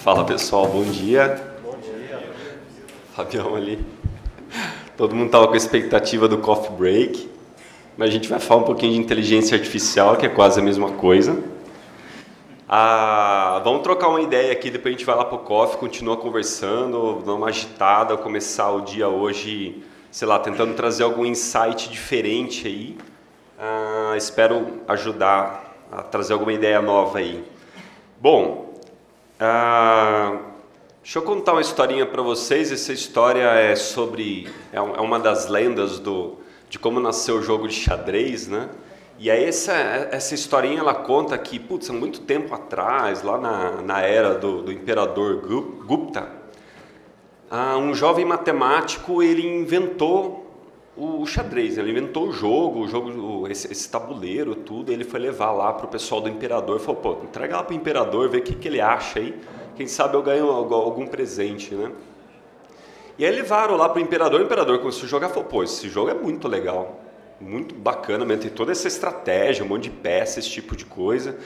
Fala pessoal, bom dia. Bom dia. Fabião ali. Todo mundo estava com a expectativa do coffee break, mas a gente vai falar um pouquinho de inteligência artificial, que é quase a mesma coisa. Vamos trocar uma ideia aqui, depois a gente vai lá para o coffee, continua conversando, dar uma agitada, começar o dia hoje, sei lá, tentando trazer algum insight diferente aí. Espero ajudar a trazer alguma ideia nova aí. Bom, deixa eu contar uma historinha para vocês. Essa história é uma das lendas de como nasceu o jogo de xadrez, né? E aí essa historinha ela conta que, putz, há muito tempo atrás, lá na era do imperador Gupta, um jovem matemático ele inventou o xadrez, ele inventou o jogo, esse tabuleiro, tudo. Ele foi levar lá para o pessoal do imperador, falou, pô, entrega lá para o imperador, vê o que ele acha aí, quem sabe eu ganho algum presente, né? E aí levaram lá para o imperador começou a jogar, falou, pô, esse jogo é muito legal, muito bacana mesmo, tem toda essa estratégia, um monte de peças, esse tipo de coisa.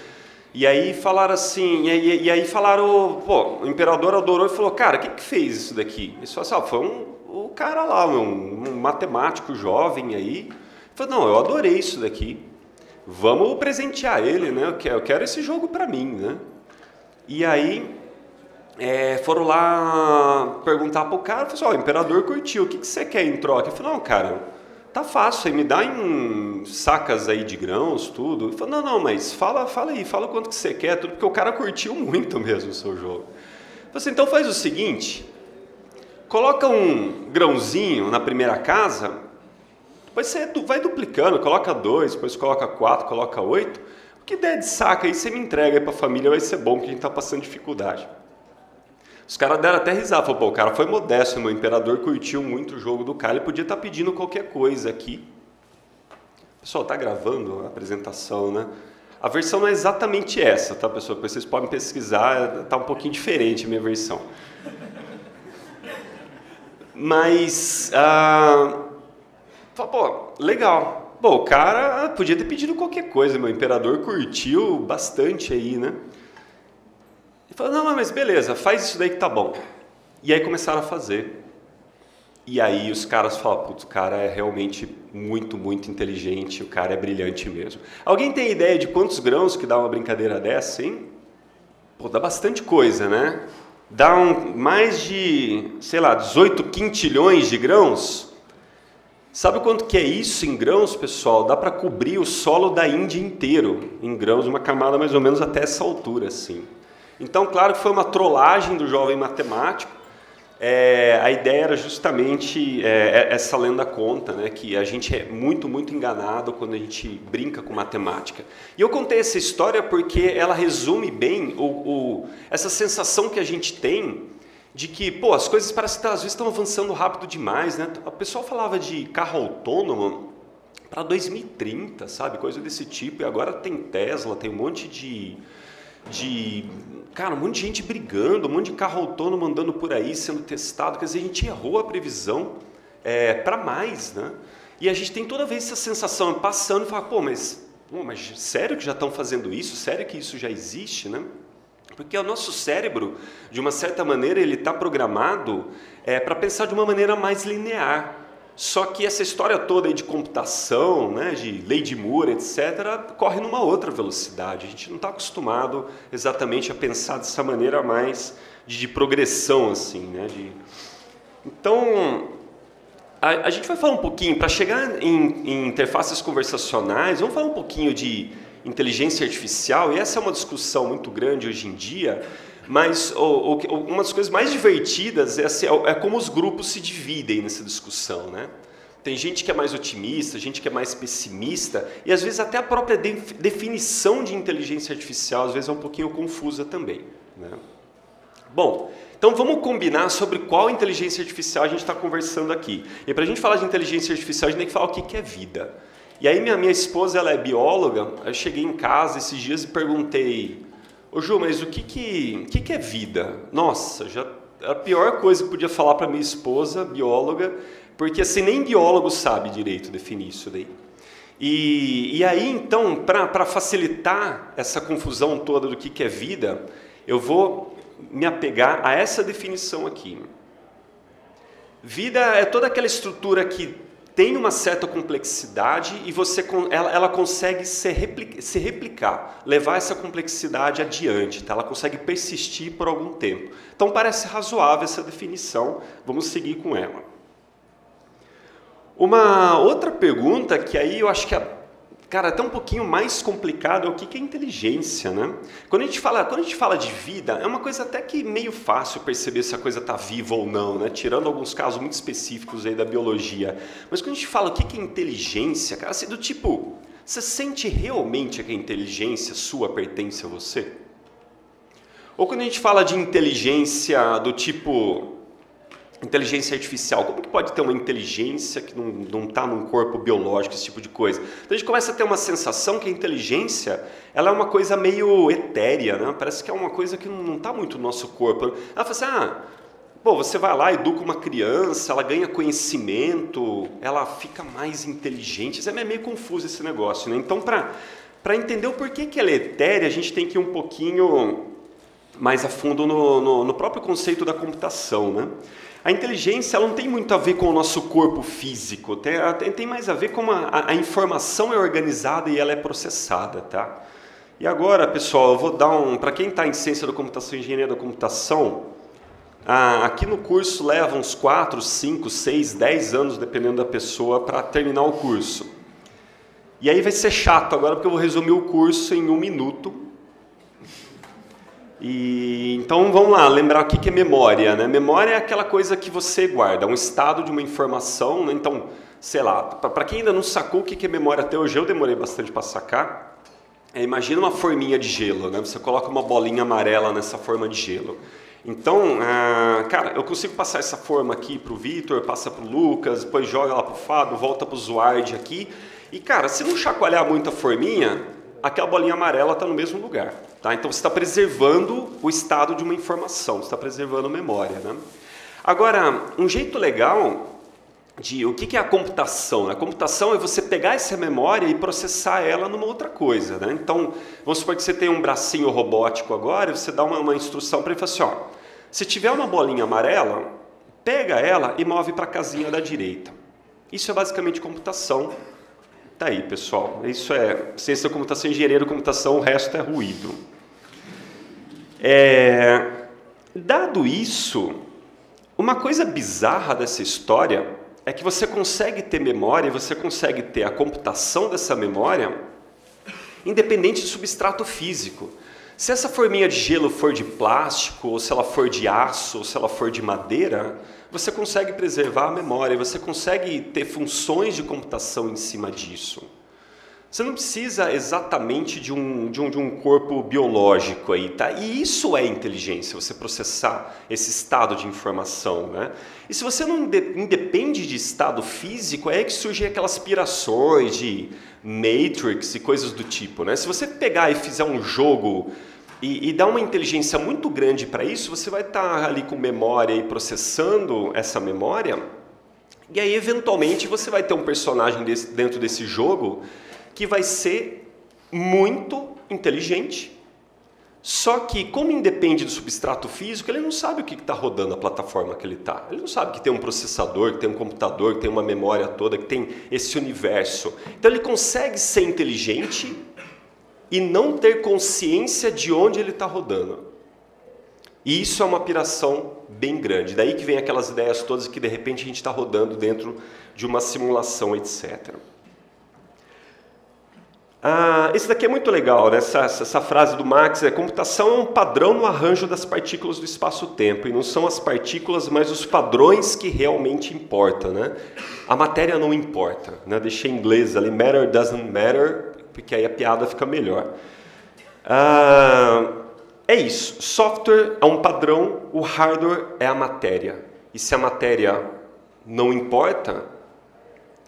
E aí falaram assim, pô, o imperador adorou e falou, cara, quem que fez isso daqui? Ele falou assim, foi o cara lá, um matemático jovem aí. Ele falou, não, eu adorei isso daqui, vamos presentear ele, né? Eu quero esse jogo para mim, né? E aí foram lá perguntar pro cara, falou assim, o imperador curtiu, o que você quer em troca? Ele falou, não, cara, tá fácil, aí me dá em sacas aí de grãos, tudo. Ele falou, não, mas fala aí, fala quanto que você quer, tudo, porque o cara curtiu muito mesmo o seu jogo. Ele falou assim, então faz o seguinte, coloca um grãozinho na primeira casa, depois você vai duplicando, coloca 2, depois coloca 4, coloca 8, o que der de saca aí você me entrega aí pra família, vai ser bom, porque a gente tá passando dificuldade. Os caras deram até risada, falaram, pô, o cara foi modesto, meu imperador curtiu muito o jogo do cara, ele podia estar pedindo qualquer coisa aqui. Pessoal, tá gravando a apresentação, né? A versão não é exatamente essa, tá, pessoal? Depois vocês podem pesquisar, tá um pouquinho diferente a minha versão. Mas, pô, legal. Bom, o cara podia ter pedido qualquer coisa, meu imperador curtiu bastante aí, né? Ele falou, não, mas beleza, faz isso daí que tá bom. E aí começaram a fazer. E aí os caras falaram, putz, o cara é realmente muito, muito inteligente, o cara é brilhante mesmo. Alguém tem ideia de quantos grãos que dá uma brincadeira dessa, hein? Pô, dá bastante coisa, né? Dá mais de, sei lá, 18 quintilhões de grãos. Sabe quanto que é isso em grãos, pessoal? Dá para cobrir o solo da Índia inteiro em grãos, uma camada mais ou menos até essa altura, assim. Então, claro que foi uma trollagem do jovem matemático. A ideia era justamente essa lenda conta, né, que a gente é muito, muito enganado quando a gente brinca com matemática. E eu contei essa história porque ela resume bem essa sensação que a gente tem de que, pô, as coisas parece que às vezes estão avançando rápido demais, né? O pessoal falava de carro autônomo para 2030, sabe? Coisa desse tipo. E agora tem Tesla, tem um monte cara, um monte de gente brigando, um monte de carro autônomo andando por aí, sendo testado. Quer dizer, a gente errou a previsão para mais, né? E a gente tem toda vez essa sensação, passando e fala, pô, mas sério que já estão fazendo isso? Sério que isso já existe, né? Porque o nosso cérebro, de uma certa maneira, ele está programado para pensar de uma maneira mais linear. Só que essa história toda aí de computação, né, de lei de Moore, etc., corre numa outra velocidade. A gente não está acostumado exatamente a pensar dessa maneira mais de progressão, assim, né? Então, a gente vai falar um pouquinho, para chegar em interfaces conversacionais, vamos falar um pouquinho de inteligência artificial, e essa é uma discussão muito grande hoje em dia, mas uma das coisas mais divertidas é como os grupos se dividem nessa discussão, né? Tem gente que é mais otimista, gente que é mais pessimista, e às vezes até a própria definição de inteligência artificial às vezes é um pouquinho confusa também, né? Bom, então vamos combinar sobre qual inteligência artificial a gente está conversando aqui. E para a gente falar de inteligência artificial, a gente tem que falar o que é vida. E aí minha esposa, ela é bióloga, eu cheguei em casa esses dias e perguntei, ô Ju, mas o que é vida? Nossa, já a pior coisa que podia falar para minha esposa, bióloga, porque assim, nem biólogo sabe direito definir isso daí. E aí, então, para facilitar essa confusão toda do que é vida, eu vou me apegar a essa definição aqui. Vida é toda aquela estrutura que tem uma certa complexidade e ela consegue se replicar, levar essa complexidade adiante, tá? Ela consegue persistir por algum tempo. Então parece razoável essa definição, vamos seguir com ela. Uma outra pergunta que aí eu acho que cara, até um pouquinho mais complicado é o que é inteligência, né? Quando a gente fala de vida, é uma coisa até que meio fácil perceber se a coisa está viva ou não, né? Tirando alguns casos muito específicos aí da biologia. Mas quando a gente fala o que é inteligência, cara, assim, do tipo, você sente realmente que a inteligência sua pertence a você? Ou quando a gente fala de inteligência do tipo inteligência artificial, como que pode ter uma inteligência que não está num corpo biológico, esse tipo de coisa? Então a gente começa a ter uma sensação que a inteligência ela é uma coisa meio etérea, né? Parece que é uma coisa que não está muito no nosso corpo. Ela fala assim, você vai lá, educa uma criança, ela ganha conhecimento, ela fica mais inteligente. É meio confuso esse negócio, né? Então, para entender o porquê que ela é etérea, a gente tem que ir um pouquinho mais a fundo no próprio conceito da computação, né? A inteligência ela não tem muito a ver com o nosso corpo físico, tem mais a ver com a informação é organizada e ela é processada, tá? E agora, pessoal, eu vou dar para quem está em ciência da computação e engenharia da computação, aqui no curso leva uns 4, 5, 6, 10 anos, dependendo da pessoa, para terminar o curso. E aí vai ser chato agora, porque eu vou resumir o curso em 1 minuto. Então vamos lá, lembrar o que é memória, né? Memória é aquela coisa que você guarda, um estado de uma informação, né? Então, sei lá, para quem ainda não sacou o que é memória até hoje, eu demorei bastante para sacar. Imagina uma forminha de gelo, né? Você coloca uma bolinha amarela nessa forma de gelo. Então, cara, eu consigo passar essa forma aqui para o Vitor, passa para o Lucas, depois joga lá para o Fábio, volta para o Zuard aqui. E, cara, se não chacoalhar muito a forminha, aquela bolinha amarela está no mesmo lugar. Tá? Então você está preservando o estado de uma informação, você está preservando a memória. Né? Agora, um jeito legal de o que é a computação? A computação é você pegar essa memória e processar ela numa outra coisa. Né? Então, vamos supor que você tem um bracinho robótico agora, e você dá uma instrução para ele e fala assim, se tiver uma bolinha amarela, pega ela e move para a casinha da direita. Isso é basicamente computação. Tá aí, pessoal. Isso é ciência da computação, engenharia da computação, o resto é ruído. Dado isso, uma coisa bizarra dessa história é que você consegue ter memória, você consegue ter a computação dessa memória independente de substrato físico. Se essa forminha de gelo for de plástico, ou se ela for de aço, ou se ela for de madeira, você consegue preservar a memória, você consegue ter funções de computação em cima disso. Você não precisa exatamente de um corpo biológico aí, tá? E isso é inteligência, você processar esse estado de informação, né? E se você não independe de estado físico, é aí que surgem aquelas pirações de Matrix e coisas do tipo, né? Se você pegar e fizer um jogo e dar uma inteligência muito grande para isso, você vai estar ali com memória e processando essa memória, e aí eventualmente você vai ter um personagem dentro desse jogo que vai ser muito inteligente, só que como independe do substrato físico, ele não sabe o que está rodando a plataforma que ele está. Ele não sabe que tem um processador, que tem um computador, que tem uma memória toda, que tem esse universo. Então ele consegue ser inteligente e não ter consciência de onde ele está rodando. E isso é uma piração bem grande. Daí que vem aquelas ideias todas que de repente a gente está rodando dentro de uma simulação, etc. Esse daqui é muito legal, né? Essa frase do Max é: computação é um padrão no arranjo das partículas do espaço-tempo, e não são as partículas, mas os padrões que realmente importam, né? A matéria não importa, né? Deixei em inglês ali, matter doesn't matter, porque aí a piada fica melhor. É isso, software é um padrão, o hardware é a matéria. E se a matéria não importa,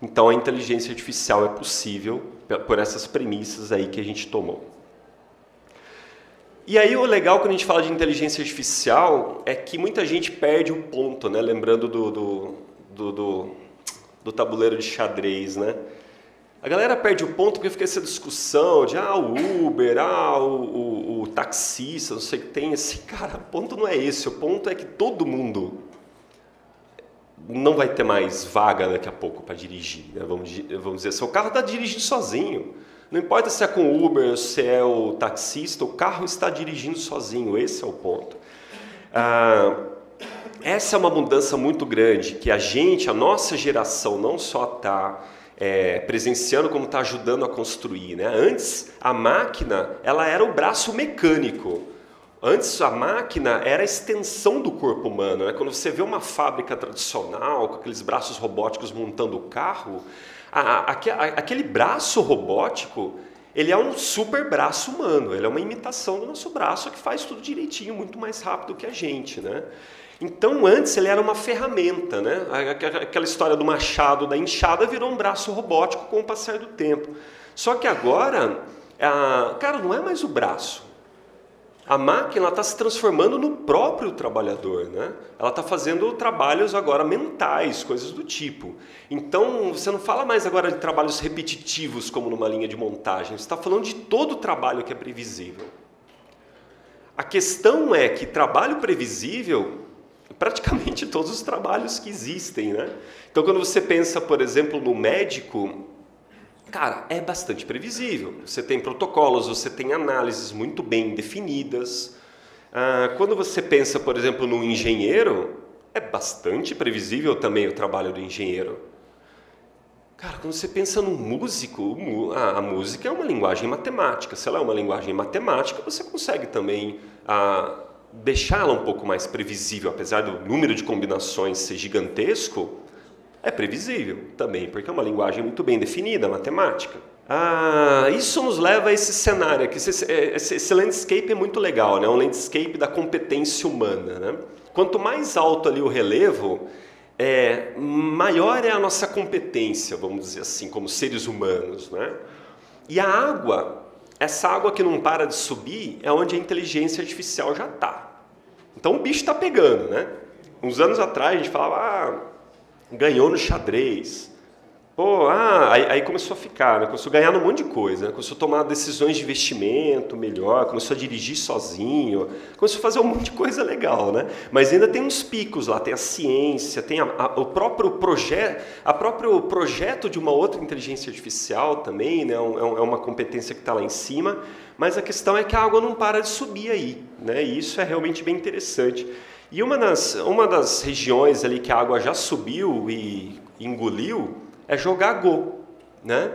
então a inteligência artificial é possível por essas premissas aí que a gente tomou. E aí o legal quando a gente fala de inteligência artificial é que muita gente perde o ponto, né? Lembrando do tabuleiro de xadrez, né? A galera perde o ponto porque fica essa discussão de o Uber, o taxista, não sei o que tem. Assim, cara, o ponto não é esse. O ponto é que todo mundo não vai ter mais vaga daqui a pouco para dirigir. Né? Vamos dizer assim, o carro está dirigindo sozinho. Não importa se é com o Uber, se é o taxista, o carro está dirigindo sozinho. Esse é o ponto. Essa é uma mudança muito grande que a nossa geração, não só está presenciando, como está ajudando a construir. Né? Antes, a máquina ela era o braço mecânico. Antes, a máquina era a extensão do corpo humano. Né? Quando você vê uma fábrica tradicional, com aqueles braços robóticos montando o carro, aquele braço robótico, ele é um super braço humano. Ele é uma imitação do nosso braço que faz tudo direitinho, muito mais rápido que a gente. Né? Então, antes ele era uma ferramenta, né? Aquela história do machado, da enxada, virou um braço robótico com o passar do tempo. Só que agora, cara, não é mais o braço. A máquina está se transformando no próprio trabalhador, né? Ela está fazendo trabalhos agora mentais, coisas do tipo. Então, você não fala mais agora de trabalhos repetitivos, como numa linha de montagem. Você está falando de todo o trabalho que é previsível. A questão é que trabalho previsível... praticamente todos os trabalhos que existem, né? Então, quando você pensa, por exemplo, no médico, cara, é bastante previsível. Você tem protocolos, você tem análises muito bem definidas. Quando você pensa, por exemplo, no engenheiro, é bastante previsível também o trabalho do engenheiro. Cara, quando você pensa no músico, a música é uma linguagem matemática. Se ela é uma linguagem matemática, você consegue também... deixá-la um pouco mais previsível, apesar do número de combinações ser gigantesco, é previsível também, porque é uma linguagem muito bem definida, matemática. Isso nos leva a esse cenário aqui, esse landscape é muito legal, né? Um landscape da competência humana. Né? Quanto mais alto ali o relevo, maior é a nossa competência, vamos dizer assim, como seres humanos. Né? E a água... essa água que não para de subir é onde a inteligência artificial já está. Então o bicho está pegando, né? Uns anos atrás a gente falava, ganhou no xadrez. Aí começou a ficar, né? Começou a ganhar num monte de coisa, né? Começou a tomar decisões de investimento melhor, começou a dirigir sozinho, começou a fazer um monte de coisa legal, né? Mas ainda tem uns picos lá, tem a ciência, tem o próprio projeto de uma outra inteligência artificial também, né? É uma competência que está lá em cima, mas a questão é que a água não para de subir aí, né? E isso é realmente bem interessante. E uma das regiões ali que a água já subiu e engoliu é jogar Go, né?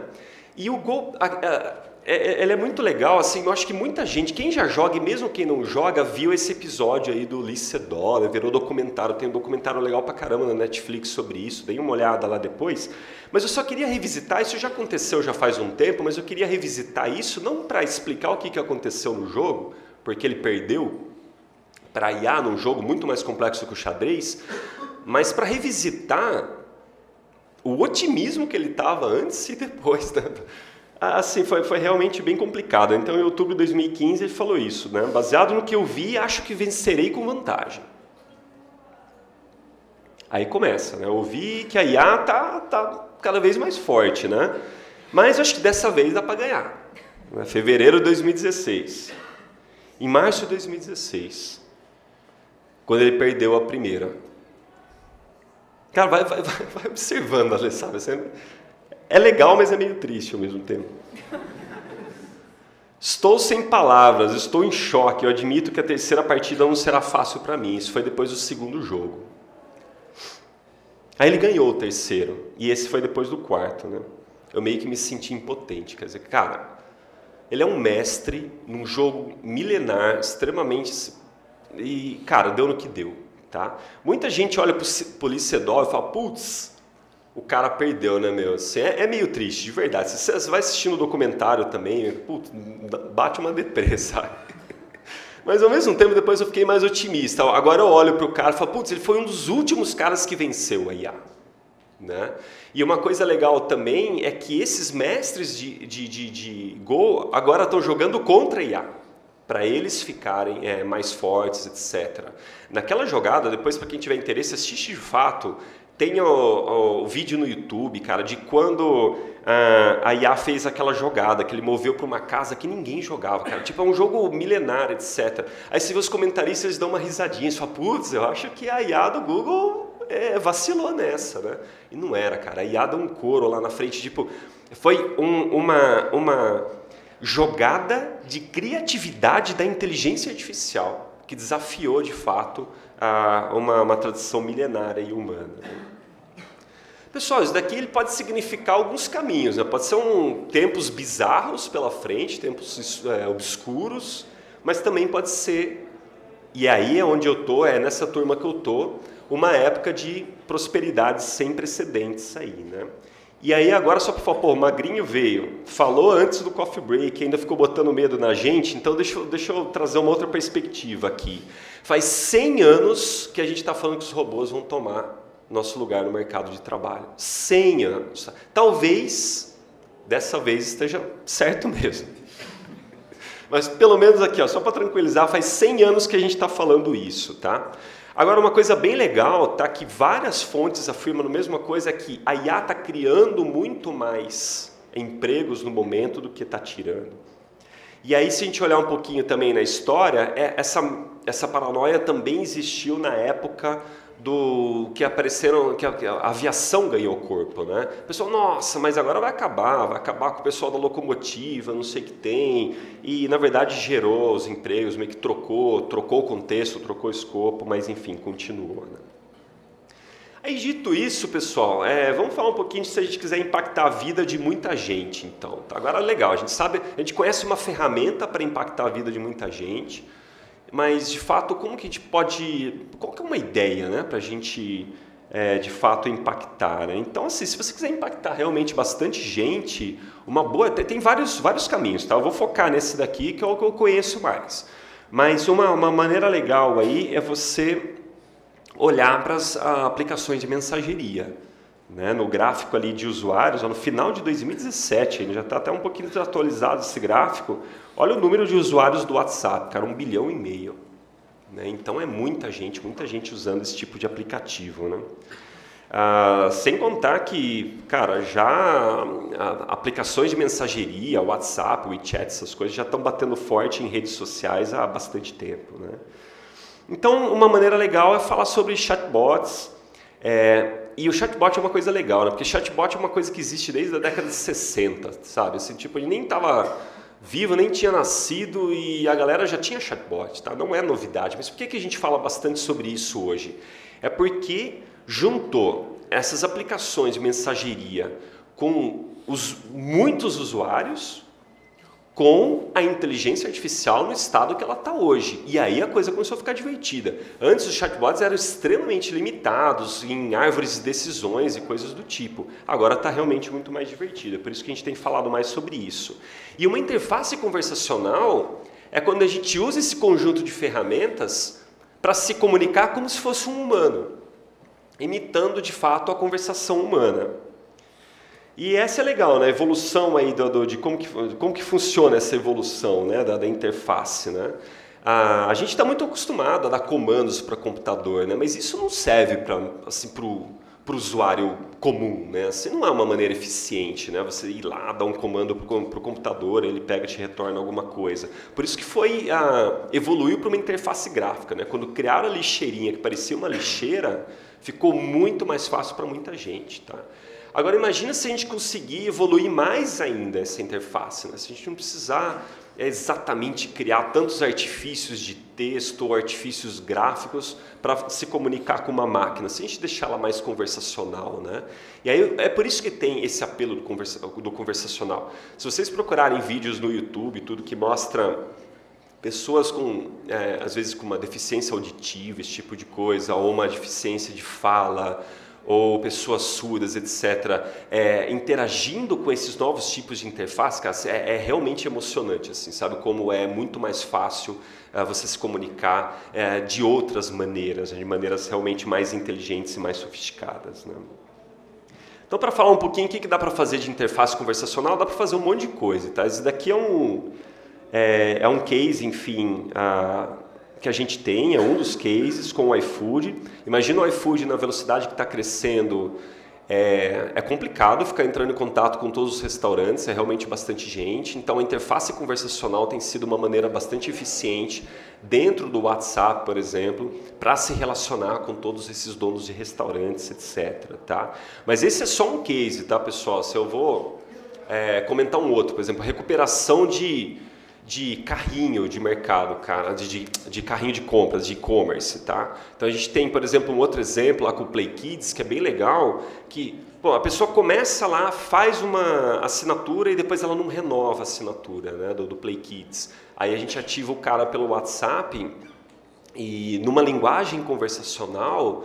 E o Go, ele é muito legal, assim, eu acho que muita gente, quem já joga e mesmo quem não joga, viu esse episódio aí do Lee Sedol, né? Virou documentário, tem um documentário legal pra caramba na Netflix sobre isso, dei uma olhada lá depois, mas eu só queria revisitar, isso já aconteceu já faz um tempo, mas eu queria revisitar isso, não para explicar o que aconteceu no jogo, porque ele perdeu para IA num jogo muito mais complexo que o xadrez, mas para revisitar o otimismo que ele estava antes e depois. Né? Assim, foi realmente bem complicado. Então, em outubro de 2015, ele falou isso. Né? Baseado no que eu vi, acho que vencerei com vantagem. Aí começa. Né? Eu vi que a IA tá cada vez mais forte. Né? Mas acho que dessa vez dá para ganhar. Né? Fevereiro de 2016. Em março de 2016, quando ele perdeu a primeira. Cara, vai observando, sabe? É legal, mas é meio triste ao mesmo tempo. Estou sem palavras, estou em choque. Eu admito que a terceira partida não será fácil para mim. Isso foi depois do segundo jogo. Aí ele ganhou o terceiro. E esse foi depois do quarto, né? Eu meio que me senti impotente. Quer dizer, cara, ele é um mestre num jogo milenar, extremamente... E, cara, deu no que deu. Tá? Muita gente olha pro Lee Sedol e fala, putz, o cara perdeu, né, meu? Assim, é meio triste, de verdade. Você vai assistindo o documentário também, putz, bate uma deprê, sabe? Mas ao mesmo tempo, depois eu fiquei mais otimista. Agora eu olho pro cara e falo, putz, ele foi um dos últimos caras que venceu a IA. Né? E uma coisa legal também é que esses mestres de Go agora estão jogando contra a IA. Para eles ficarem mais fortes, etc. Naquela jogada, depois para quem tiver interesse, assiste de fato, Tem o vídeo no YouTube, cara, de quando a IA fez aquela jogada, que ele moveu para uma casa que ninguém jogava, cara. Tipo, é um jogo milenário, etc. Aí você vê os comentaristas, eles dão uma risadinha, você fala, putz, eu acho que a IA do Google vacilou nessa, né? E não era, cara. A IA deu um coro lá na frente, tipo, foi uma jogada de criatividade da inteligência artificial, que desafiou, de fato, uma tradição milenária e humana. Pessoal, isso daqui ele pode significar alguns caminhos, né? Pode ser tempos bizarros pela frente, tempos obscuros, mas também pode ser, e aí é onde eu estou, é nessa turma que eu estou, uma época de prosperidade sem precedentes aí, né? E aí agora só para falar, pô, o Magrinho veio, falou antes do coffee break, ainda ficou botando medo na gente, então deixa eu trazer uma outra perspectiva aqui. Faz 100 anos que a gente está falando que os robôs vão tomar nosso lugar no mercado de trabalho. 100 anos. Talvez, dessa vez, esteja certo mesmo. Mas pelo menos aqui, ó, só para tranquilizar, faz 100 anos que a gente está falando isso, tá? Agora, uma coisa bem legal, tá, que várias fontes afirmam a mesma coisa, é que a IA está criando muito mais empregos no momento do que está tirando. E aí, se a gente olhar um pouquinho também na história, essa paranoia também existiu na época que a aviação ganhou corpo, né? O pessoal, nossa, mas agora vai acabar com o pessoal da locomotiva, não sei o que tem, e na verdade gerou os empregos, meio que trocou o contexto, trocou o escopo, mas enfim, continuou, né? Aí, dito isso, pessoal, vamos falar um pouquinho se a gente quiser impactar a vida de muita gente, então. Tá? Agora, legal, a gente conhece uma ferramenta para impactar a vida de muita gente, mas, de fato, como que a gente pode... Qual que é uma ideia, né, para a gente, de fato, impactar? Né? Então, assim, se você quiser impactar realmente bastante gente, tem vários caminhos, tá? Eu vou focar nesse daqui, que é o que eu conheço mais. Mas uma maneira legal aí é você olhar para as aplicações de mensageria. Né? No gráfico ali de usuários, no final de 2017, ele já está até um pouquinho desatualizado esse gráfico, olha o número de usuários do WhatsApp, cara, 1,5 bilhão. Né? Então é muita gente usando esse tipo de aplicativo. Né? Sem contar que, cara, já aplicações de mensageria, WhatsApp, WeChat, essas coisas já estão batendo forte em redes sociais há bastante tempo. Né? Então, uma maneira legal é falar sobre chatbots. E o chatbot é uma coisa legal, né? Porque chatbot é uma coisa que existe desde a década de 60, sabe? Assim, tipo, ele nem estava vivo, nem tinha nascido e a galera já tinha chatbot, tá? Não é novidade. Mas por que a gente fala bastante sobre isso hoje? É porque juntou essas aplicações de mensageria com muitos usuários com a inteligência artificial no estado que ela está hoje. E aí a coisa começou a ficar divertida. Antes os chatbots eram extremamente limitados em árvores de decisões e coisas do tipo. Agora está realmente muito mais divertida. Por isso que a gente tem falado mais sobre isso. E uma interface conversacional é quando a gente usa esse conjunto de ferramentas para se comunicar como se fosse um humano, imitando de fato a conversação humana. E essa é legal, né? A evolução aí de como que funciona essa evolução, né? da interface. Né? A gente está muito acostumado a dar comandos para computador, né? Mas isso não serve para o usuário comum. Né? Assim, não é uma maneira eficiente, né? Você ir lá, dar um comando para o computador, ele pega e te retorna alguma coisa. Por isso que evoluiu para uma interface gráfica. Né? Quando criaram a lixeirinha, que parecia uma lixeira, ficou muito mais fácil para muita gente. Tá? Agora imagina se a gente conseguir evoluir mais ainda essa interface, né? Se a gente não precisar exatamente criar tantos artifícios de texto ou artifícios gráficos para se comunicar com uma máquina, se a gente deixar ela mais conversacional. Né? E aí é por isso que tem esse apelo do conversacional. Se vocês procurarem vídeos no YouTube, tudo que mostra pessoas às vezes com uma deficiência auditiva, esse tipo de coisa, ou uma deficiência de fala, ou pessoas surdas, etc., interagindo com esses novos tipos de interface, cara, é realmente emocionante, assim, sabe? Como é muito mais fácil você se comunicar de outras maneiras, de maneiras realmente mais inteligentes e mais sofisticadas. Né? Então, para falar um pouquinho o que dá para fazer de interface conversacional, dá para fazer um monte de coisa. Tá? Isso daqui é um case, enfim, que a gente tem, é um dos cases com o iFood. Imagina o iFood na velocidade que está crescendo. É complicado ficar entrando em contato com todos os restaurantes, é realmente bastante gente. Então a interface conversacional tem sido uma maneira bastante eficiente dentro do WhatsApp, por exemplo, para se relacionar com todos esses donos de restaurantes, etc. Tá? Mas esse é só um case, tá, pessoal? Se eu vou comentar um outro, por exemplo, a recuperação de carrinho de mercado, cara, de carrinho de compras, de e-commerce, tá? Então a gente tem, por exemplo, um outro exemplo lá com o Play Kids, que é bem legal, que a pessoa começa lá, faz uma assinatura e depois ela não renova a assinatura, né, do Play Kids. Aí a gente ativa o cara pelo WhatsApp e numa linguagem conversacional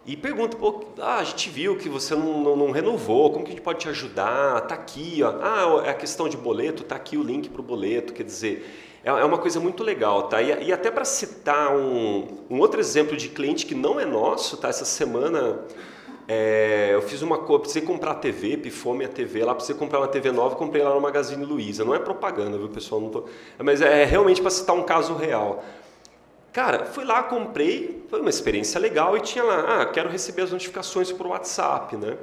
e pergunta, a gente viu que você não renovou, como que a gente pode te ajudar? Tá aqui, ó. É a questão de boleto, tá aqui o link para o boleto, quer dizer, é uma coisa muito legal, tá? E até para citar um outro exemplo de cliente que não é nosso, tá? Essa semana eu fiz precisei comprar TV, pifou minha TV lá, precisei comprar uma TV nova, comprei lá no Magazine Luiza. Não é propaganda, viu, pessoal? Mas é realmente para citar um caso real. Cara, fui lá, comprei, foi uma experiência legal e tinha lá, quero receber as notificações por WhatsApp, né?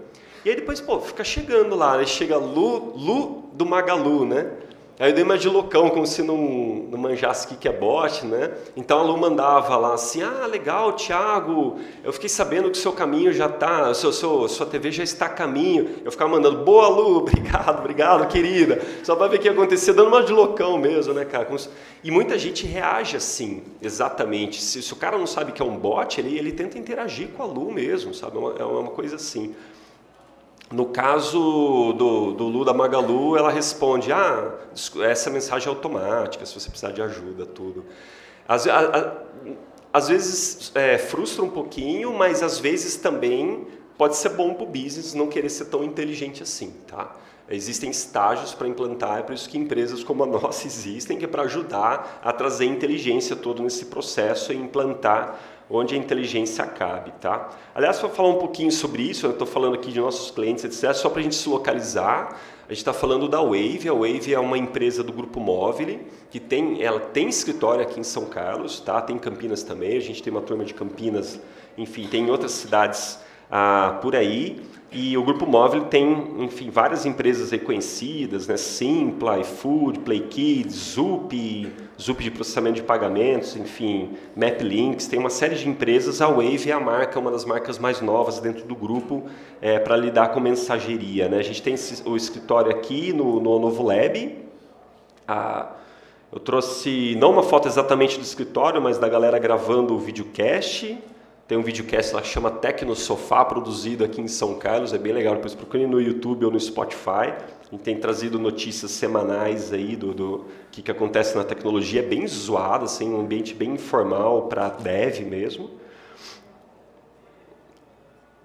E aí depois, fica chegando lá, né? Chega Lu do Magalu, né? Aí eu dei uma de loucão, como se não manjasse o que é bot, né? Então a Lu mandava lá assim, legal, Thiago, eu fiquei sabendo que o seu caminho já está, sua TV já está a caminho. Eu ficava mandando, boa Lu, obrigado, querida. Só para ver o que ia acontecer, dando uma de loucão mesmo, né, cara? E muita gente reage assim, exatamente. Se o cara não sabe que é um bot, ele tenta interagir com a Lu mesmo, sabe? É uma coisa assim. No caso do Lu da Magalu, ela responde, essa mensagem é automática, se você precisar de ajuda, tudo. Às vezes frustra um pouquinho, mas às vezes também pode ser bom para o business não querer ser tão inteligente assim, tá? Existem estágios para implantar, é por isso que empresas como a nossa existem, que é para ajudar a trazer inteligência todo nesse processo e implantar onde a inteligência cabe, tá? Aliás, para falar um pouquinho sobre isso, eu estou falando aqui de nossos clientes, etc., só para a gente se localizar, a gente está falando da Wave. A Wave é uma empresa do Grupo Móvel, que ela tem escritório aqui em São Carlos, tá? Tem em Campinas também, a gente tem uma turma de Campinas, enfim, tem em outras cidades por aí. E o Grupo Móvel tem, enfim, várias empresas reconhecidas, né? Simpla, iFood, Play Kids, Zup de processamento de pagamentos, enfim, MapLinks, tem uma série de empresas. A Wave é uma das marcas mais novas dentro do grupo para lidar com mensageria, né? A gente tem o escritório aqui no Novo Lab. Eu trouxe, não uma foto exatamente do escritório, mas da galera gravando o videocast. Tem um videocast lá que chama Tecno Sofá, produzido aqui em São Carlos, é bem legal, depois procurem no YouTube ou no Spotify. A gente tem trazido notícias semanais aí do que acontece na tecnologia, bem zoado, assim, um ambiente bem informal para dev mesmo.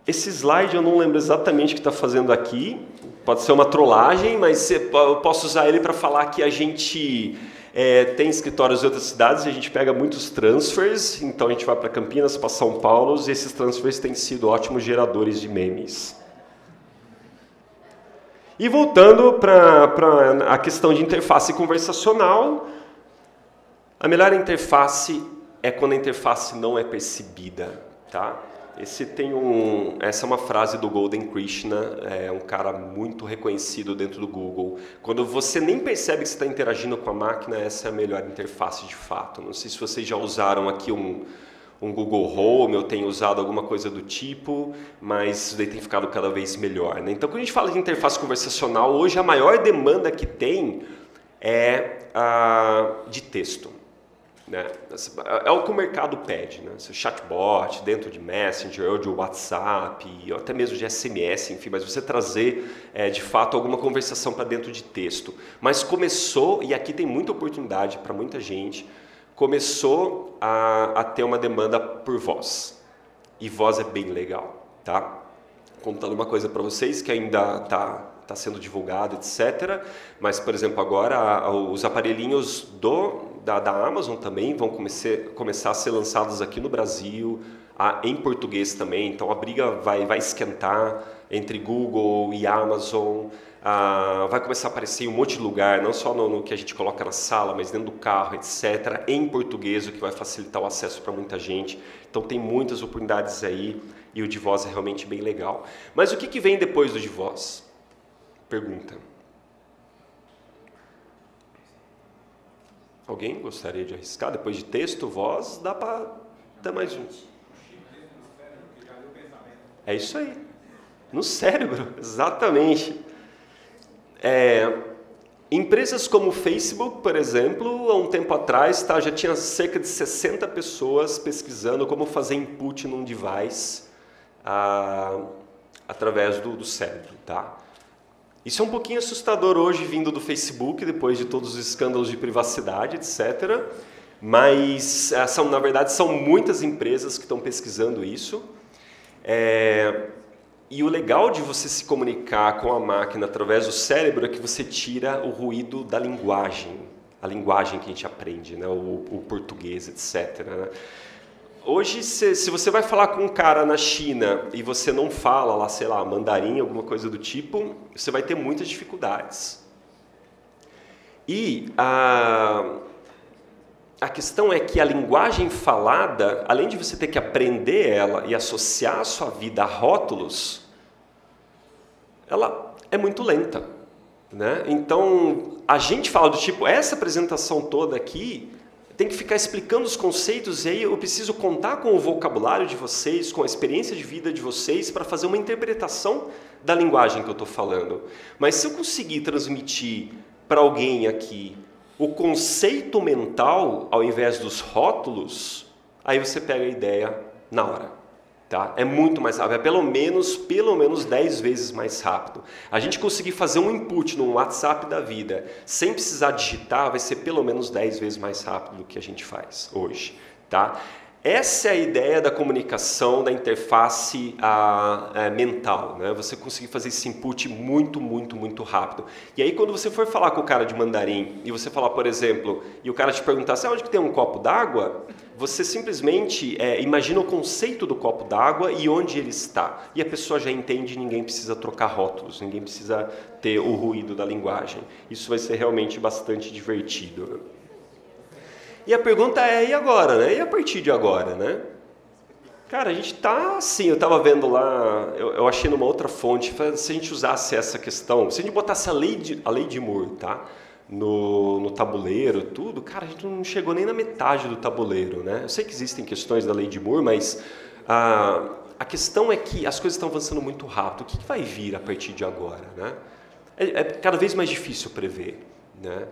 Esse slide eu não lembro exatamente o que está fazendo aqui, pode ser uma trollagem, mas eu posso usar ele para falar que a gente... tem escritórios em outras cidades e a gente pega muitos transfers, então a gente vai para Campinas, para São Paulo, e esses transfers têm sido ótimos geradores de memes. E voltando para a questão de interface conversacional, a melhor interface é quando a interface não é percebida, tá? Essa é uma frase do Golden Krishna, um cara muito reconhecido dentro do Google. Quando você nem percebe que você está interagindo com a máquina, essa é a melhor interface de fato. Não sei se vocês já usaram aqui um Google Home, eu tenho usado alguma coisa do tipo, mas isso daí tem ficado cada vez melhor, né? Então, quando a gente fala de interface conversacional, hoje a maior demanda que tem é de texto. Né? É o que o mercado pede, né? Seu chatbot dentro de Messenger ou de WhatsApp, ou até mesmo de SMS, enfim, mas você trazer de fato alguma conversação para dentro de texto. Mas começou, e aqui tem muita oportunidade para muita gente, começou a ter uma demanda por voz. E voz é bem legal, tá? Contando uma coisa para vocês que ainda está sendo divulgado, etc. Mas, por exemplo, agora os aparelhinhos da Amazon também vão começar a ser lançados aqui no Brasil, em português também. Então a briga vai esquentar entre Google e Amazon. vai começar a aparecer em um monte de lugar, não só no que a gente coloca na sala, mas dentro do carro, etc., em português, o que vai facilitar o acesso para muita gente. Então tem muitas oportunidades aí e o de voz é realmente bem legal. Mas o que vem depois do de voz? Pergunta. Alguém gostaria de arriscar? Depois de texto, voz, dá para dar mais um. É isso aí. No cérebro, exatamente. Empresas como o Facebook, por exemplo, há um tempo atrás, já tinha cerca de 60 pessoas pesquisando como fazer input num device através do cérebro, tá? Isso é um pouquinho assustador hoje, vindo do Facebook, depois de todos os escândalos de privacidade, etc. Mas, na verdade, são muitas empresas que estão pesquisando isso. E o legal de você se comunicar com a máquina através do cérebro é que você tira o ruído da linguagem, a linguagem que a gente aprende, né? o português, etc. Né? Hoje, se você vai falar com um cara na China e você não fala lá, sei lá, mandarim, alguma coisa do tipo, você vai ter muitas dificuldades. E a questão é que a linguagem falada, além de você ter que aprender ela e associar a sua vida a rótulos, ela é muito lenta, né? Então, a gente fala do tipo, essa apresentação toda aqui tem que ficar explicando os conceitos e aí eu preciso contar com o vocabulário de vocês, com a experiência de vida de vocês para fazer uma interpretação da linguagem que eu estou falando. Mas se eu conseguir transmitir para alguém aqui o conceito mental ao invés dos rótulos, aí você pega a ideia na hora. Tá? É muito mais rápido, é pelo menos 10 vezes mais rápido. A gente conseguir fazer um input no WhatsApp da vida sem precisar digitar vai ser pelo menos 10 vezes mais rápido do que a gente faz hoje. Tá? Essa é a ideia da comunicação, da interface mental, né? Você conseguir fazer esse input muito rápido. E aí quando você for falar com o cara de mandarim e você falar, por exemplo, e o cara te perguntar, sabe onde que tem um copo d'água? Você simplesmente imagina o conceito do copo d'água e onde ele está. E a pessoa já entende, ninguém precisa trocar rótulos, ninguém precisa ter o ruído da linguagem. Isso vai ser realmente bastante divertido. E a pergunta é, e agora, né? E a partir de agora, né? Cara, a gente tá assim, eu estava vendo lá, eu achei numa outra fonte, se a gente usasse essa questão, se a gente botasse a lei de Moore, tá? No tabuleiro, tudo, cara, a gente não chegou nem na metade do tabuleiro, né? Eu sei que existem questões da lei de Moore, mas a questão é que as coisas estão avançando muito rápido. O que vai vir a partir de agora, né? É cada vez mais difícil prever, né?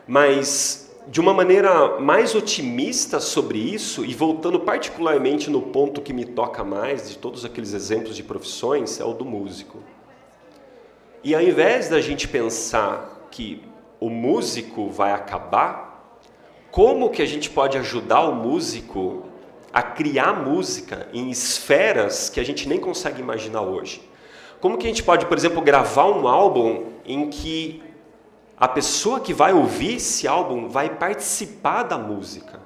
Mas de uma maneira mais otimista sobre isso, e voltando particularmente no ponto que me toca mais, de todos aqueles exemplos de profissões, é o do músico. E ao invés da gente pensar que o músico vai acabar, como que a gente pode ajudar o músico a criar música em esferas que a gente nem consegue imaginar hoje? Como que a gente pode, por exemplo, gravar um álbum em que a pessoa que vai ouvir esse álbum vai participar da música.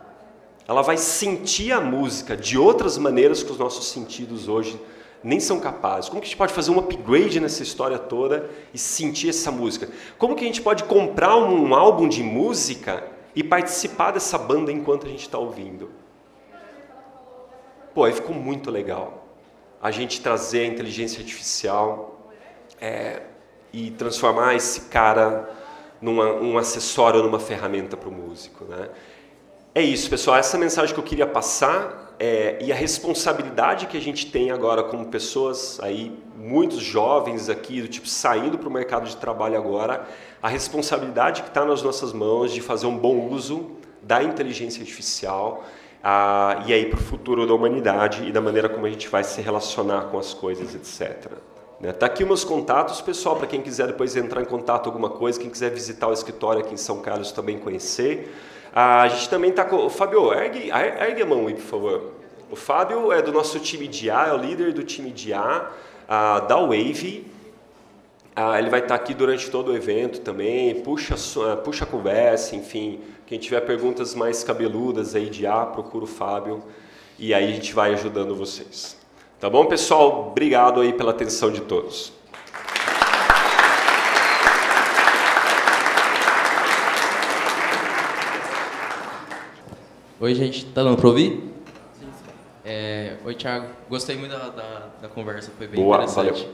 Ela vai sentir a música de outras maneiras que os nossos sentidos hoje nem são capazes. Como que a gente pode fazer um upgrade nessa história toda e sentir essa música? Como que a gente pode comprar um álbum de música e participar dessa banda enquanto a gente está ouvindo? Pô, aí ficou muito legal. A gente trazer a inteligência artificial e transformar esse cara num acessório, numa ferramenta para o músico, né? É isso, pessoal. Essa mensagem que eu queria passar e a responsabilidade que a gente tem agora como pessoas aí, muitos jovens aqui, do tipo saindo para o mercado de trabalho agora, a responsabilidade que está nas nossas mãos de fazer um bom uso da inteligência artificial e aí para o futuro da humanidade e da maneira como a gente vai se relacionar com as coisas, etc. Tá aqui meus contatos, pessoal, para quem quiser depois entrar em contato alguma coisa, quem quiser visitar o escritório aqui em São Carlos também conhecer. A gente também está com... Fábio, ergue a mão aí, por favor. O Fábio é do nosso time de A, é o líder do time de A, da Wave. Ele vai estar aqui durante todo o evento também, puxa a conversa, enfim. Quem tiver perguntas mais cabeludas aí de A, procura o Fábio e aí a gente vai ajudando vocês. Tá bom, pessoal? Obrigado aí pela atenção de todos. Oi, gente. Tá dando pra ouvir? Oi, Thiago. Gostei muito da conversa, foi bem Boa, interessante.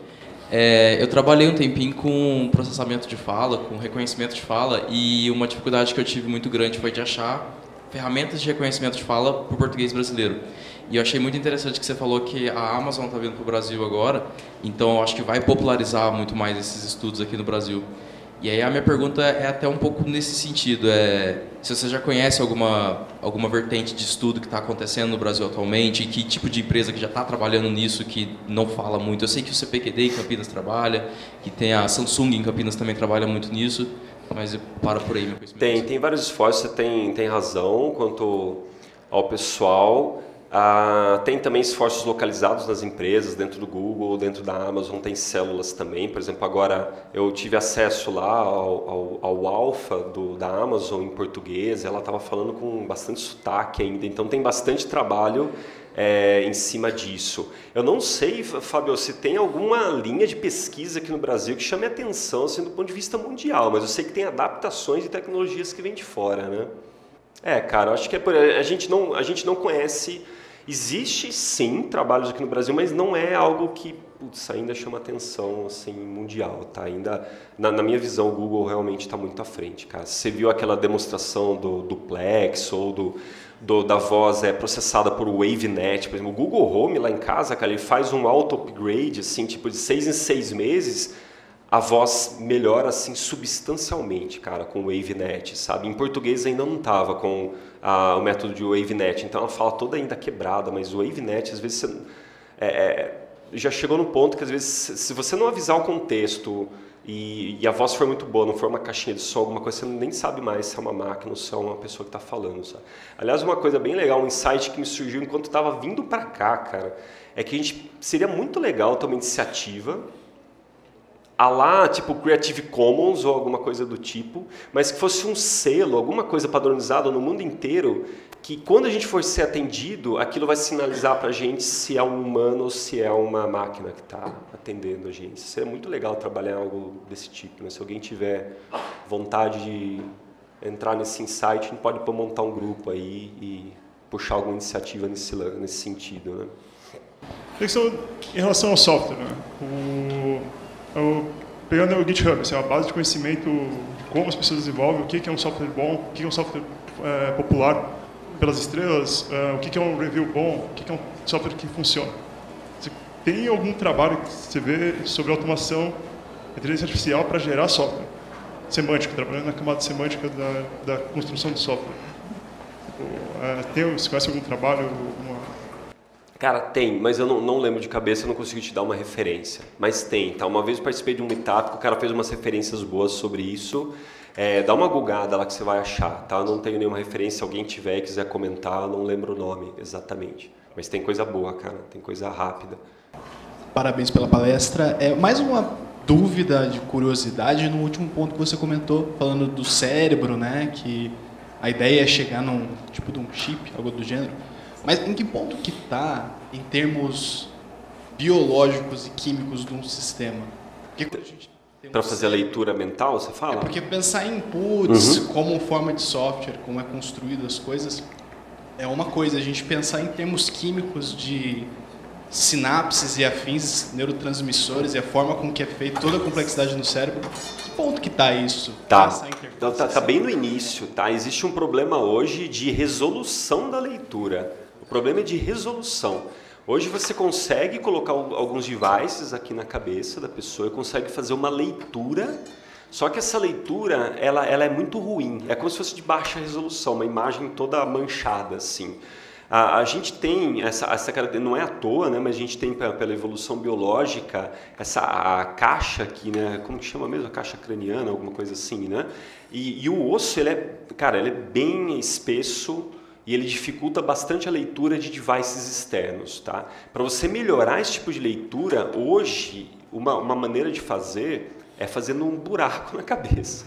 valeu. Eu trabalhei um tempinho com processamento de fala, com reconhecimento de fala, e uma dificuldade que eu tive muito grande foi de achar ferramentas de reconhecimento de fala para o português brasileiro. E eu achei muito interessante que você falou que a Amazon está vindo para o Brasil agora, então eu acho que vai popularizar muito mais esses estudos aqui no Brasil. E aí a minha pergunta é até um pouco nesse sentido, se você já conhece alguma vertente de estudo que está acontecendo no Brasil atualmente, e que tipo de empresa que já está trabalhando nisso, que não fala muito. Eu sei que o CPQD em Campinas trabalha, que tem a Samsung em Campinas também trabalha muito nisso, mas eu paro por aí meu conhecimento. Tem vários esforços, você tem razão quanto ao pessoal. Tem também esforços localizados nas empresas, dentro do Google, dentro da Amazon, tem células também. Por exemplo, agora eu tive acesso lá ao Alpha da Amazon em português, ela estava falando com bastante sotaque ainda, então tem bastante trabalho em cima disso. Eu não sei, Fábio, se tem alguma linha de pesquisa aqui no Brasil que chame atenção assim, do ponto de vista mundial, mas eu sei que tem adaptações e tecnologias que vêm de fora, né? Cara, eu acho que a gente não conhece. Existe sim trabalhos aqui no Brasil, mas não é algo que ainda chama atenção assim, mundial, tá? Ainda, na minha visão, o Google realmente está muito à frente, cara. Você viu aquela demonstração do Duplex ou da voz processada por WaveNet, por exemplo, o Google Home lá em casa, cara, ele faz um auto-upgrade, assim, tipo de 6 em 6 meses, a voz melhora assim substancialmente, cara, com o WaveNet, sabe? Em português ainda não tava com o método de WaveNet, então a fala toda ainda quebrada, mas o WaveNet, às vezes, já chegou no ponto que, às vezes, se você não avisar o contexto e a voz for muito boa, não for uma caixinha de som, alguma coisa, você nem sabe mais se é uma máquina ou se é uma pessoa que está falando, sabe? Aliás, uma coisa bem legal, um insight que me surgiu enquanto estava vindo para cá, cara, é que seria muito legal ter uma iniciativa lá, tipo Creative Commons ou alguma coisa do tipo, mas que fosse um selo, alguma coisa padronizada no mundo inteiro, que quando a gente for ser atendido, aquilo vai sinalizar para a gente se é um humano ou se é uma máquina que está atendendo a gente. Seria muito legal trabalhar algo desse tipo, né? Se alguém tiver vontade de entrar nesse insight, a gente pode montar um grupo aí e puxar alguma iniciativa nesse sentido, né? Em relação ao software, né? Pegando o GitHub, assim, a base de conhecimento de como as pessoas desenvolvem, o que é um software bom, o que é um software popular pelas estrelas, o que é um review bom, o que é um software que funciona. Você tem algum trabalho que você vê sobre automação, inteligência artificial para gerar software? Semântica, trabalhando na camada semântica da construção de software. Você conhece algum trabalho? Cara, tem, mas eu não lembro de cabeça, eu não consigo te dar uma referência. Mas tem, tá? Uma vez eu participei de um meetup que o cara fez umas referências boas sobre isso. Dá uma googada lá que você vai achar, tá? Eu não tenho nenhuma referência, se alguém tiver e quiser comentar, eu não lembro o nome exatamente. Mas tem coisa boa, cara, tem coisa rápida. Parabéns pela palestra. Mais uma dúvida de curiosidade no último ponto que você comentou, falando do cérebro, né? Que a ideia é chegar num tipo de um chip, algo do gênero. Mas em que ponto que está em termos biológicos e químicos de um sistema? Para fazer a leitura mental, você fala? Porque pensar em inputs, como forma de software, como é construído as coisas, é uma coisa. A gente pensar em termos químicos de sinapses e afins, neurotransmissores e a forma com que é feita toda a complexidade no cérebro, que ponto que está isso? Tá bem no início, tá? Existe um problema hoje de resolução da leitura. O problema é de resolução. Hoje você consegue colocar alguns devices aqui na cabeça da pessoa e consegue fazer uma leitura, só que essa leitura ela é muito ruim. É como se fosse de baixa resolução, uma imagem toda manchada assim. A gente tem essa não é à toa, né? Mas a gente tem pela evolução biológica a caixa aqui, né? Como que chama mesmo? A caixa craniana, alguma coisa assim, né? E o osso ele é bem espesso e ele dificulta bastante a leitura de devices externos, tá? Para você melhorar esse tipo de leitura, hoje uma maneira de fazer é fazendo um buraco na cabeça,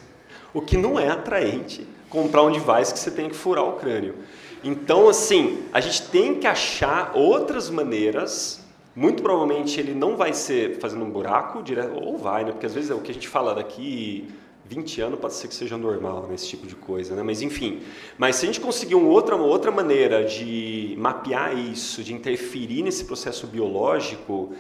o que não é atraente comprar um device que você tem que furar o crânio. Então, assim, a gente tem que achar outras maneiras. Muito provavelmente ele não vai ser fazendo um buraco direto, ou vai, né? Porque às vezes é o que a gente fala daqui 20 anos pode ser que seja normal nesse tipo de coisa, né? Mas enfim, mas se a gente conseguir uma outra maneira de mapear isso, de interferir nesse processo biológico,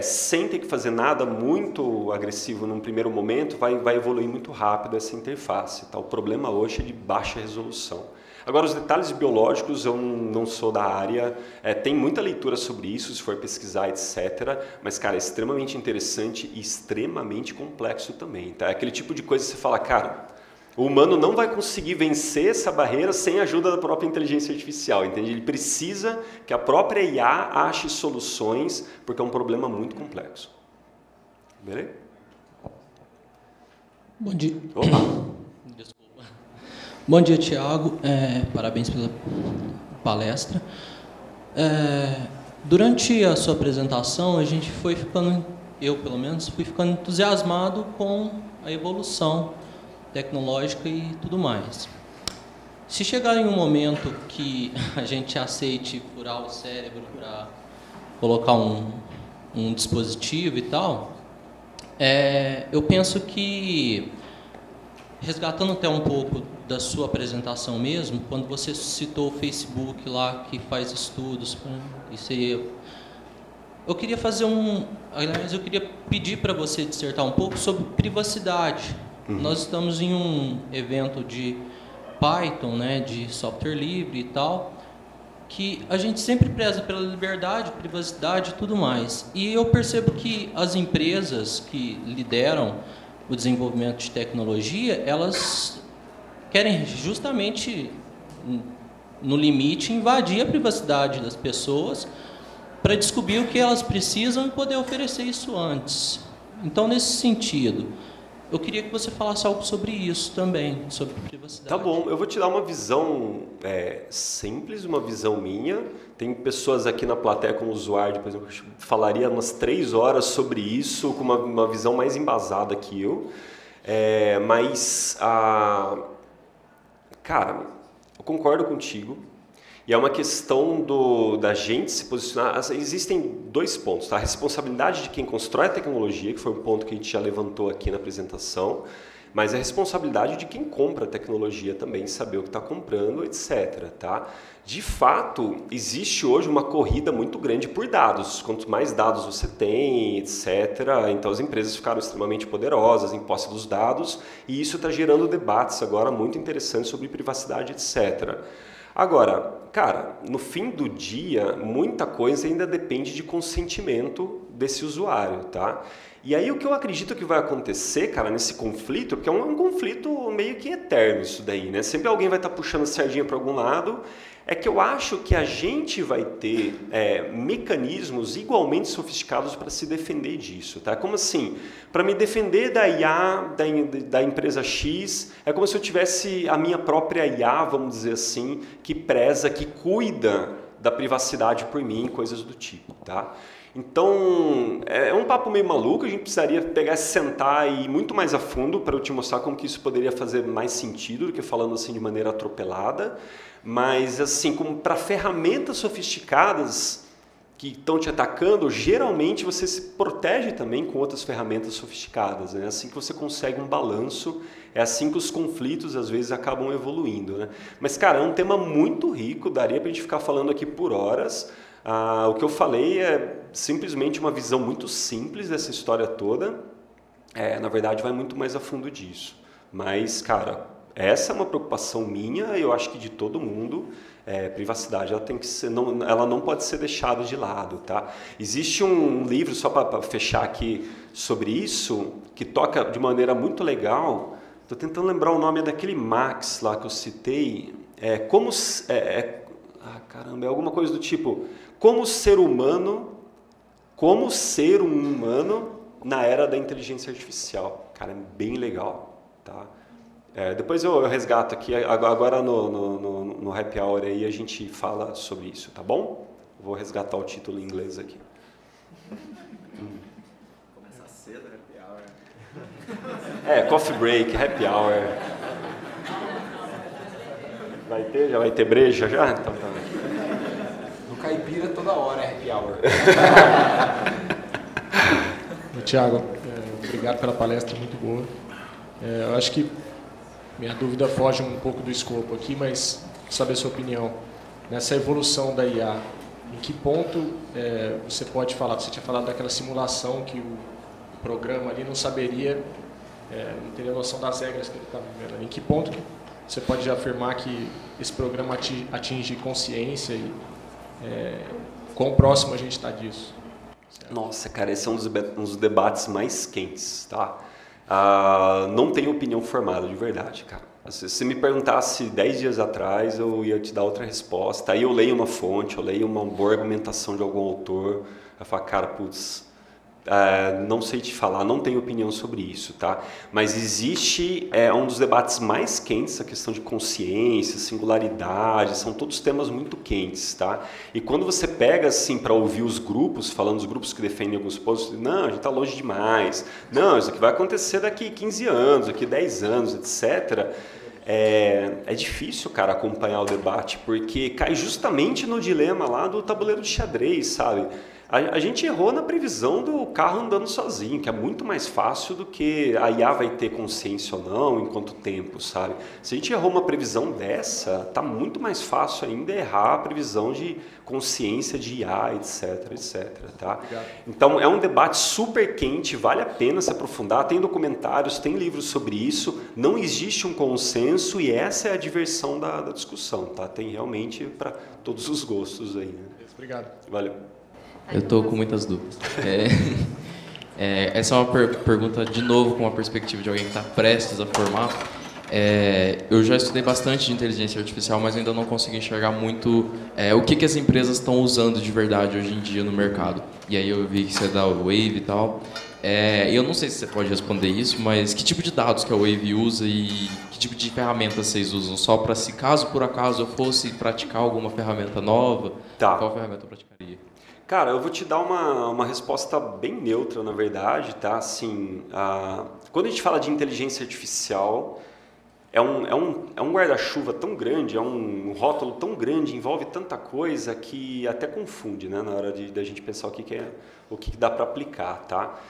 sem ter que fazer nada muito agressivo num primeiro momento, vai evoluir muito rápido essa interface. Tá? O problema hoje é de baixa resolução. Agora, os detalhes biológicos, eu não sou da área, tem muita leitura sobre isso, se for pesquisar, etc. Mas, cara, é extremamente interessante e extremamente complexo também. Tá? É aquele tipo de coisa que você fala, cara, o humano não vai conseguir vencer essa barreira sem a ajuda da própria inteligência artificial, entende? Ele precisa que a própria IA ache soluções, porque é um problema muito complexo. Beleza? Bom dia. Opa. Bom dia, Thiago. Parabéns pela palestra. Durante a sua apresentação, a gente foi ficando, eu pelo menos, fui ficando entusiasmado com a evolução tecnológica e tudo mais. Se chegar em um momento que a gente aceite furar o cérebro para colocar um dispositivo e tal, eu penso que, resgatando até um pouco da sua apresentação mesmo, quando você citou o Facebook lá, que faz estudos, isso aí, eu queria eu queria pedir para você dissertar um pouco sobre privacidade. Nós estamos em um evento de Python, né, de software livre e tal, que a gente sempre preza pela liberdade, privacidade e tudo mais. E eu percebo que as empresas que lideram o desenvolvimento de tecnologia, elas querem justamente, no limite, invadir a privacidade das pessoas para descobrir o que elas precisam e poder oferecer isso antes. Então, nesse sentido, eu queria que você falasse algo sobre isso também, sobre privacidade. Tá bom, eu vou te dar uma visão simples, uma visão minha. Tem pessoas aqui na plateia como usuário, por exemplo, que falaria umas 3 horas sobre isso, com uma visão mais embasada que eu. Cara, eu concordo contigo. E é uma questão da gente se posicionar. Existem 2 pontos, tá? A responsabilidade de quem constrói a tecnologia, que foi um ponto que a gente já levantou aqui na apresentação, mas a responsabilidade de quem compra a tecnologia também, saber o que está comprando, etc. Tá? De fato, existe hoje uma corrida muito grande por dados. Quanto mais dados você tem, etc., então as empresas ficaram extremamente poderosas em posse dos dados, e isso está gerando debates agora muito interessantes sobre privacidade, etc. Agora, cara, no fim do dia, muita coisa ainda depende de consentimento desse usuário, tá? E aí o que eu acredito que vai acontecer, cara, nesse conflito, porque é um conflito meio que eterno isso daí, né? Sempre alguém vai estar puxando a sardinha para algum lado, é que eu acho que a gente vai ter mecanismos igualmente sofisticados para se defender disso, tá? Como assim? Para me defender da IA da empresa X, é como se eu tivesse a minha própria IA, vamos dizer assim, que preza, que cuida da privacidade por mim, coisas do tipo, tá? Então, é um papo meio maluco, a gente precisaria pegar, sentar e ir muito mais a fundo para eu te mostrar como que isso poderia fazer mais sentido do que falando assim de maneira atropelada. Mas, assim, como para ferramentas sofisticadas que estão te atacando, geralmente você se protege também com outras ferramentas sofisticadas. É assim que você consegue um balanço, é assim que os conflitos às vezes acabam evoluindo. Né? Mas, cara, é um tema muito rico, daria para a gente ficar falando aqui por horas. O que eu falei é simplesmente uma visão muito simples dessa história toda. Na verdade, vai muito mais a fundo disso. Mas, cara, essa é uma preocupação minha e eu acho que de todo mundo. Privacidade ela tem que ser, ela não pode ser deixada de lado, tá? Existe um livro, só para fechar aqui, sobre isso, que toca de maneira muito legal. Estou tentando lembrar o nome daquele Max lá que eu citei. É alguma coisa do tipo... Como ser um humano na era da inteligência artificial. Cara, é bem legal, tá? Depois eu resgato aqui, agora no Happy Hour aí a gente fala sobre isso, tá bom? Vou resgatar o título em inglês aqui. Começa cedo Happy Hour. Coffee break, Happy Hour. Já vai ter breja já? Então tá. No Caipira toda hora é Happy Hour. Tiago, obrigado pela palestra, muito boa. Eu acho que minha dúvida foge um pouco do escopo aqui, mas saber a sua opinião. Nessa evolução da IA, em que ponto você pode falar? Você tinha falado daquela simulação que o programa ali não saberia, não teria noção das regras que ele está vivendo. Em que ponto que você pode afirmar que esse programa atinge consciência e quão próximo a gente está disso? Nossa, cara, esse é um dos debates mais quentes, tá? Não tenho opinião formada, de verdade, cara. Se você me perguntasse 10 dias atrás, eu ia te dar outra resposta. Aí eu leio uma fonte, eu leio uma boa argumentação de algum autor, eu falo, cara, putz, não sei te falar, não tenho opinião sobre isso, tá? Mas existe um dos debates mais quentes, a questão de consciência, singularidade, são todos temas muito quentes, tá? E quando você pega, assim, para ouvir os grupos, falando dos grupos que defendem alguns pontos, não, a gente está longe demais, não, isso aqui vai acontecer daqui 15 anos, daqui 10 anos, etc., é difícil, cara, acompanhar o debate, porque cai justamente no dilema lá do tabuleiro de xadrez, sabe? A gente errou na previsão do carro andando sozinho, que é muito mais fácil do que a IA vai ter consciência ou não, em quanto tempo, sabe? Se a gente errou uma previsão dessa, tá muito mais fácil ainda errar a previsão de consciência de IA, etc, etc, tá? Então, é um debate super quente, vale a pena se aprofundar, tem documentários, tem livros sobre isso, não existe um consenso e essa é a diversão da discussão, tá? Tem realmente para todos os gostos aí, né? Obrigado. Valeu. Eu estou com muitas dúvidas. Essa é uma pergunta, de novo, com uma perspectiva de alguém que está prestes a formar. Eu já estudei bastante de inteligência artificial, mas ainda não consegui enxergar muito o que as empresas estão usando de verdade hoje em dia no mercado. E aí eu vi que você é da Wave e tal. Eu não sei se você pode responder isso, mas que tipo de dados que a Wave usa e que tipo de ferramentas vocês usam? Só para se caso por acaso eu fosse praticar alguma ferramenta nova, qual ferramenta eu praticaria? Cara, eu vou te dar uma resposta bem neutra, na verdade, tá? Assim, quando a gente fala de inteligência artificial, é um guarda-chuva tão grande, é um rótulo tão grande, envolve tanta coisa que até confunde, né? Na hora da gente pensar o que dá para aplicar, tá?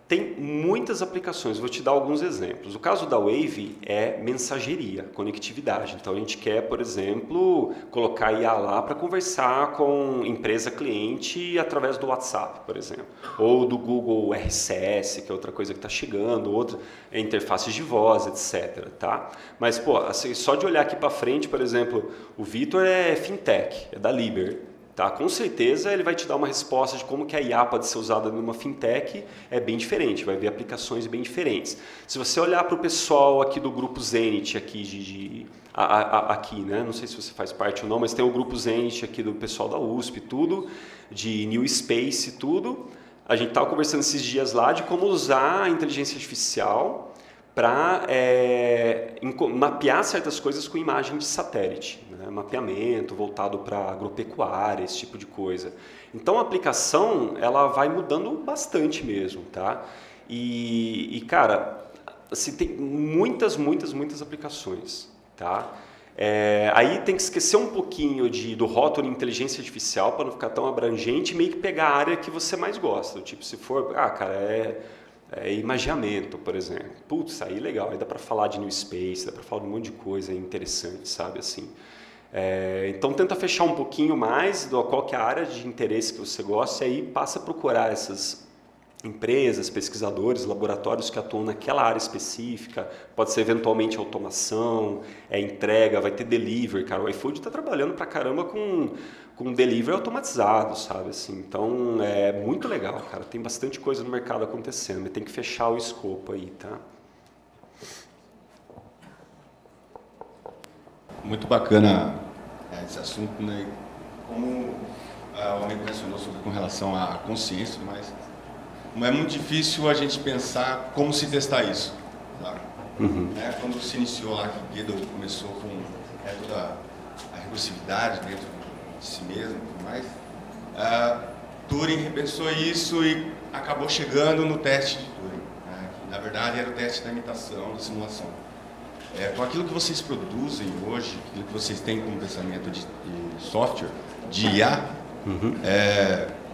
Tem muitas aplicações, vou te dar alguns exemplos. O caso da Wave é mensageria, conectividade. Então a gente quer, por exemplo, colocar IA lá para conversar com empresa cliente através do WhatsApp, por exemplo. Ou do Google RCS, que é outra coisa que está chegando, outra interfaces de voz, etc. Tá? Mas, pô, assim, só de olhar aqui para frente, por exemplo, o Vitor é fintech, é da Liber. Tá? Com certeza ele vai te dar uma resposta de como que a IA pode ser usada numa fintech, é bem diferente, vai ver aplicações bem diferentes. Se você olhar para o pessoal aqui do grupo Zenit, aqui, aqui, né? Não sei se você faz parte ou não, mas tem o grupo Zenit aqui do pessoal da USP, tudo, de New Space, tudo. A gente estava conversando esses dias lá de como usar a inteligência artificial para mapear certas coisas com imagem de satélite, né? Mapeamento voltado para agropecuária, esse tipo de coisa. Então a aplicação ela vai mudando bastante mesmo, tá? E cara, assim, tem muitas aplicações, tá? Aí tem que esquecer um pouquinho do rótulo inteligência artificial para não ficar tão abrangente e meio que pegar a área que você mais gosta. Tipo, se for, cara, imagiamento, por exemplo. Putz, aí legal, aí dá para falar de New Space, dá para falar de um monte de coisa interessante, sabe, assim. Então tenta fechar um pouquinho mais qual que é a área de interesse que você gosta e aí passa a procurar essas empresas, pesquisadores, laboratórios que atuam naquela área específica. Pode ser eventualmente automação, entrega, vai ter delivery, cara. O iFood está trabalhando pra caramba com delivery automatizado, sabe? Assim, então é muito legal, cara. Tem bastante coisa no mercado acontecendo, mas tem que fechar o escopo aí, tá? Muito bacana esse assunto, né? Como o amigo mencionou com relação à consciência, mas é muito difícil a gente pensar como se testar isso. Tá? Quando se iniciou lá, que Gödel começou com toda a recursividade dentro de si mesmo e tudo mais, Turing repensou isso e acabou chegando no teste de Turing, né? Que, na verdade, era o teste da imitação, da simulação. Com aquilo que vocês produzem hoje, aquilo que vocês têm como pensamento de software, de IA,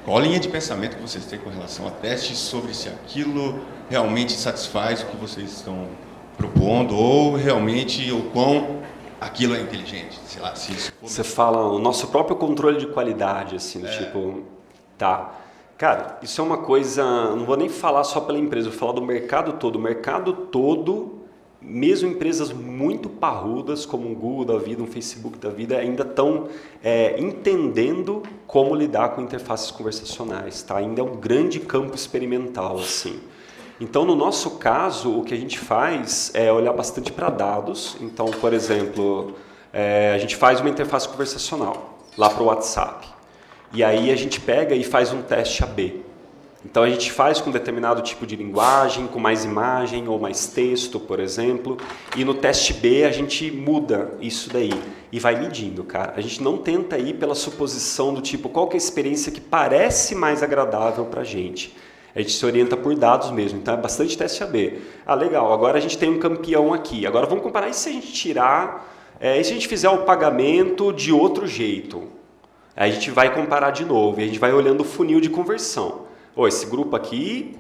qual a linha de pensamento que vocês têm com relação a testes sobre se aquilo realmente satisfaz o que vocês estão propondo, ou realmente o quão aquilo é inteligente, sei lá, se isso for... Você fala o nosso próprio controle de qualidade, assim, tipo, tá. Cara, isso é uma coisa, não vou nem falar só pela empresa, vou falar do mercado todo. O mercado todo, mesmo empresas muito parrudas, como um Google da vida, um Facebook da vida, ainda estão entendendo como lidar com interfaces conversacionais, tá? Ainda é um grande campo experimental, assim. Então, no nosso caso, o que a gente faz é olhar bastante para dados. Então, por exemplo, a gente faz uma interface conversacional lá para o WhatsApp. E aí a gente pega e faz um teste AB. Então, a gente faz com determinado tipo de linguagem, com mais imagem ou mais texto, por exemplo. E no teste B a gente muda isso daí e vai medindo, cara. A gente não tenta ir pela suposição do tipo, qual que é a experiência que parece mais agradável para a gente. A gente se orienta por dados mesmo, então é bastante teste AB. Ah, legal, agora a gente tem um campeão aqui. Agora vamos comparar, e se a gente tirar, e se a gente fizer o pagamento de outro jeito? Aí a gente vai comparar de novo, e a gente vai olhando o funil de conversão. Esse grupo aqui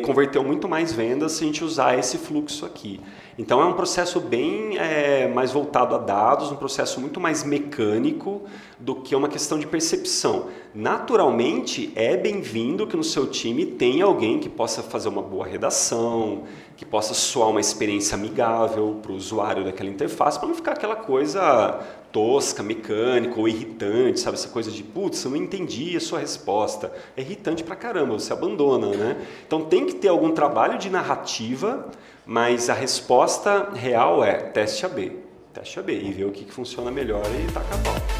converteu muito mais vendas se a gente usar esse fluxo aqui. Então é um processo bem mais voltado a dados, um processo muito mais mecânico do que uma questão de percepção. Naturalmente é bem-vindo que no seu time tenha alguém que possa fazer uma boa redação, que possa soar uma experiência amigável para o usuário daquela interface, para não ficar aquela coisa tosca, mecânica ou irritante, sabe? Essa coisa de, putz, eu não entendi a sua resposta. É irritante pra caramba, você abandona, né? Então tem que ter algum trabalho de narrativa, mas a resposta real é teste AB. Teste AB e ver o que funciona melhor e taca a pau.